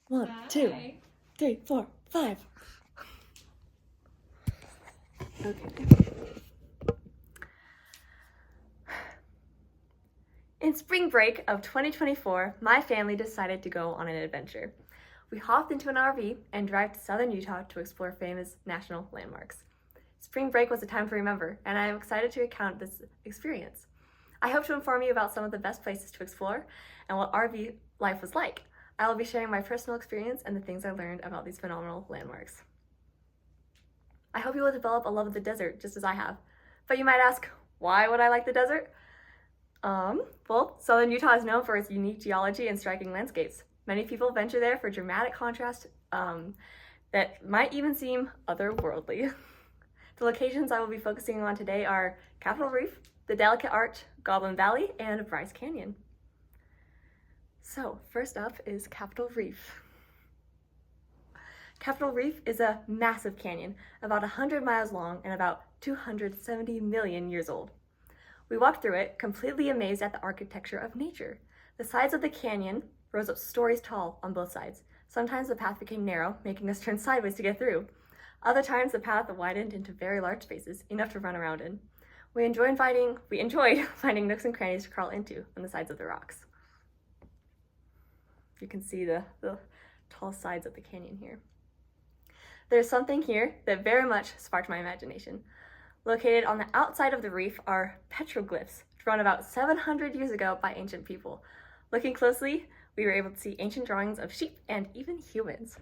One, two, 3, 4, 5. Okay. In spring break of 2024, my family decided to go on an adventure. We hopped into an RV and drove to southern Utah to explore famous national landmarks. Spring break was a time to remember, and I am excited to recount this experience. I hope to inform you about some of the best places to explore and what RV life was like. I will be sharing my personal experience and the things I learned about these phenomenal landmarks. I hope you will develop a love of the desert just as I have. But you might ask, why would I like the desert? Well, southern Utah is known for its unique geology and striking landscapes. Many people venture there for dramatic contrast that might even seem otherworldly. The locations I will be focusing on today are Capitol Reef, the Delicate Arch, Goblin Valley, and Bryce Canyon. So, first up is Capitol Reef. Capitol Reef is a massive canyon, about 100 miles long and about 270 million years old. We walked through it, completely amazed at the architecture of nature. The sides of the canyon rose up stories tall on both sides. Sometimes the path became narrow, making us turn sideways to get through. Other times the path widened into very large spaces, enough to run around in. We enjoyed finding nooks and crannies to crawl into on the sides of the rocks. You can see the tall sides of the canyon here. There's something here that very much sparked my imagination. Located on the outside of the reef are petroglyphs, drawn about 700 years ago by ancient people. Looking closely, we were able to see ancient drawings of sheep and even humans.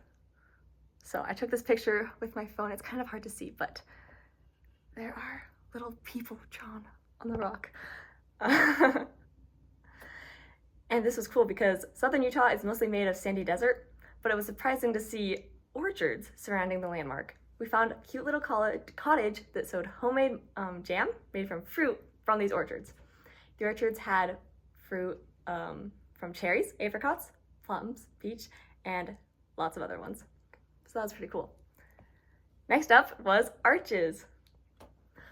So I took this picture with my phone. It's kind of hard to see, but there are little people drawn on the rock. And this was cool because southern Utah is mostly made of sandy desert, but it was surprising to see orchards surrounding the landmark. We found a cute little cottage that sold homemade jam made from fruit from these orchards. The orchards had fruit from cherries, apricots, plums, peach, and lots of other ones. So that was pretty cool. Next up was arches.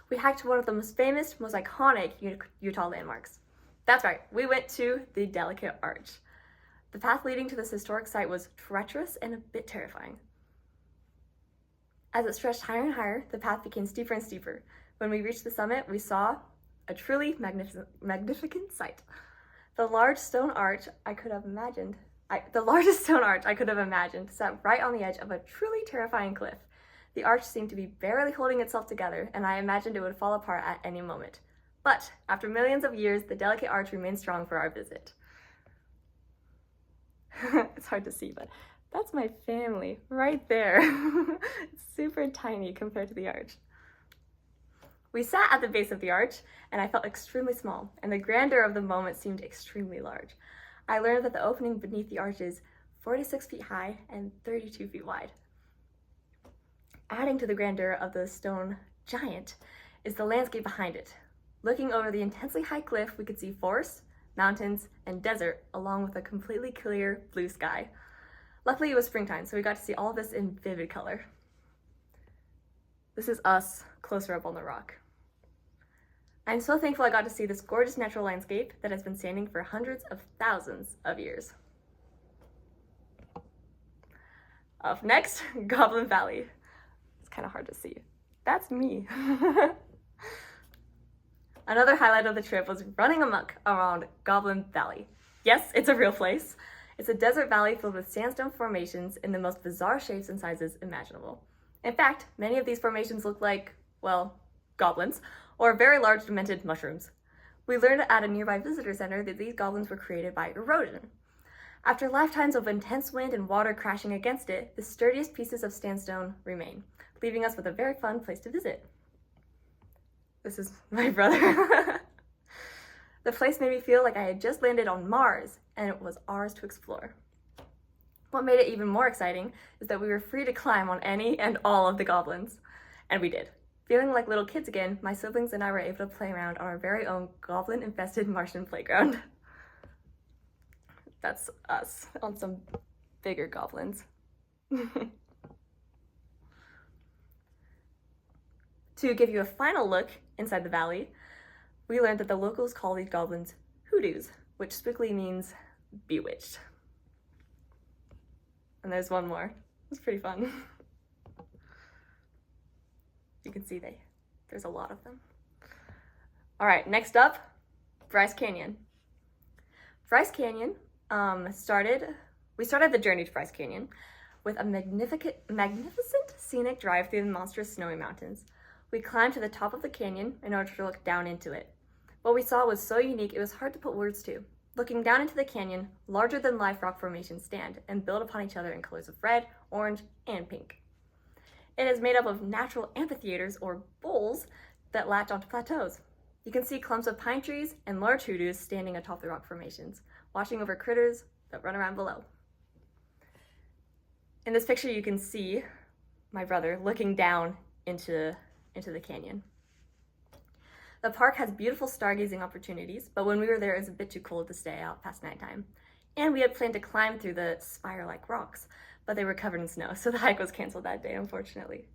We hiked to one of the most famous, most iconic Utah landmarks. That's right, we went to the Delicate Arch. The path leading to this historic site was treacherous and a bit terrifying. As it stretched higher and higher, the path became steeper and steeper. When we reached the summit, we saw a truly magnificent sight. The largest stone arch I could have imagined sat right on the edge of a truly terrifying cliff. The arch seemed to be barely holding itself together, and I imagined it would fall apart at any moment. But after millions of years, the Delicate Arch remained strong for our visit. It's hard to see, but that's my family right there. It's super tiny compared to the arch. We sat at the base of the arch, and I felt extremely small, and the grandeur of the moment seemed extremely large. I learned that the opening beneath the arch is 46 feet high and 32 feet wide. Adding to the grandeur of the stone giant is the landscape behind it. Looking over the intensely high cliff, we could see forests, mountains, and desert, along with a completely clear blue sky. Luckily, it was springtime, so we got to see all of this in vivid color. This is us closer up on the rock. I'm so thankful I got to see this gorgeous natural landscape that has been standing for hundreds of thousands of years. Up next, Goblin Valley. It's kind of hard to see. That's me. Another highlight of the trip was running amok around Goblin Valley. Yes, it's a real place. It's a desert valley filled with sandstone formations in the most bizarre shapes and sizes imaginable. In fact, many of these formations look like, well, goblins, or very large demented mushrooms. We learned at a nearby visitor center that these goblins were created by erosion. After lifetimes of intense wind and water crashing against it, the sturdiest pieces of sandstone remain, leaving us with a very fun place to visit. This is my brother. The place made me feel like I had just landed on Mars, and it was ours to explore. What made it even more exciting is that we were free to climb on any and all of the goblins. And we did. Feeling like little kids again, my siblings and I were able to play around on our very own goblin-infested Martian playground. That's us on some bigger goblins. To give you a final look inside the valley, we learned that the locals call these goblins hoodoos, which strictly means bewitched. And there's one more. It's pretty fun. You can see there's a lot of them. All right, next up, Bryce Canyon. Bryce Canyon we started the journey to Bryce Canyon with a magnificent scenic drive through the monstrous snowy mountains. We climbed to the top of the canyon in order to look down into it. What we saw was so unique it was hard to put words to. Looking down into the canyon, larger than life rock formations stand and build upon each other in colors of red, orange, and pink. It is made up of natural amphitheaters or bowls that latch onto plateaus. You can see clumps of pine trees and large hoodoos standing atop the rock formations, watching over critters that run around below. In this picture, you can see my brother looking down into the canyon. The park has beautiful stargazing opportunities, but when we were there, it was a bit too cold to stay out past nighttime. And we had planned to climb through the spire-like rocks, but they were covered in snow, so the hike was canceled that day, unfortunately.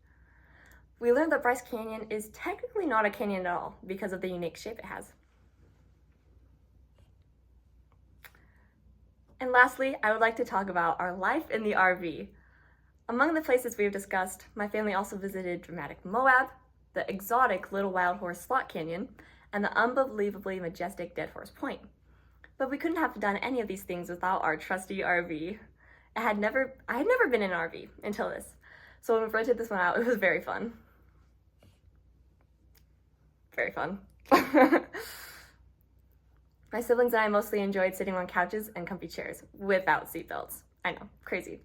We learned that Bryce Canyon is technically not a canyon at all because of the unique shape it has. And lastly, I would like to talk about our life in the RV. Among the places we have discussed, my family also visited dramatic Moab, the exotic Little Wild Horse Slot Canyon, and the unbelievably majestic Dead Horse Point. But we couldn't have done any of these things without our trusty RV. I had never been in an RV until this, so when we rented this one out, it was very fun. Very fun. My siblings and I mostly enjoyed sitting on couches and comfy chairs without seatbelts. I know, crazy.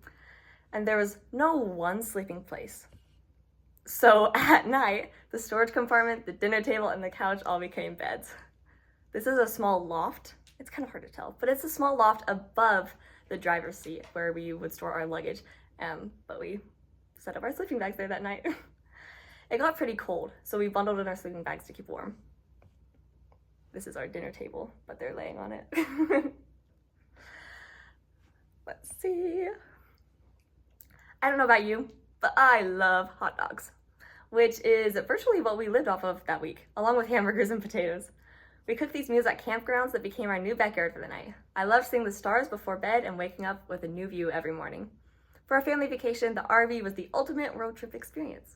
And there was no one sleeping place. So at night, the storage compartment, the dinner table, and the couch all became beds. This is a small loft. It's kind of hard to tell, but it's a small loft above the driver's seat where we would store our luggage. But we set up our sleeping bags there that night. It got pretty cold, so we bundled in our sleeping bags to keep warm. This is our dinner table, but they're laying on it. Let's see. I don't know about you, but I love hot dogs, which is virtually what we lived off of that week, along with hamburgers and potatoes. We cooked these meals at campgrounds that became our new backyard for the night. I loved seeing the stars before bed and waking up with a new view every morning. For our family vacation, the RV was the ultimate road trip experience.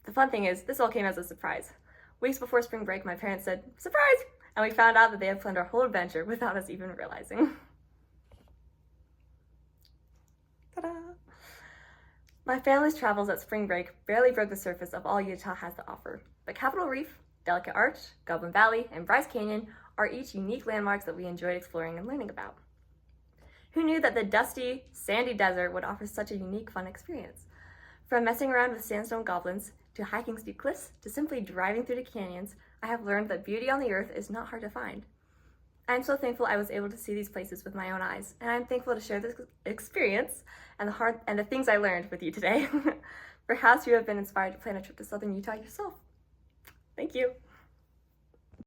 The fun thing is, this all came as a surprise. Weeks before spring break, my parents said, "Surprise!" And we found out that they had planned our whole adventure without us even realizing. Ta-da! My family's travels at spring break barely broke the surface of all Utah has to offer, but Capitol Reef, Delicate Arch, Goblin Valley, and Bryce Canyon are each unique landmarks that we enjoyed exploring and learning about. Who knew that the dusty, sandy desert would offer such a unique, fun experience? From messing around with sandstone goblins, to hiking steep cliffs, to simply driving through the canyons, I have learned that beauty on the earth is not hard to find. I am so thankful I was able to see these places with my own eyes, and I'm thankful to share this experience and the things I learned with you today. Perhaps you have been inspired to plan a trip to southern Utah yourself. Thank you.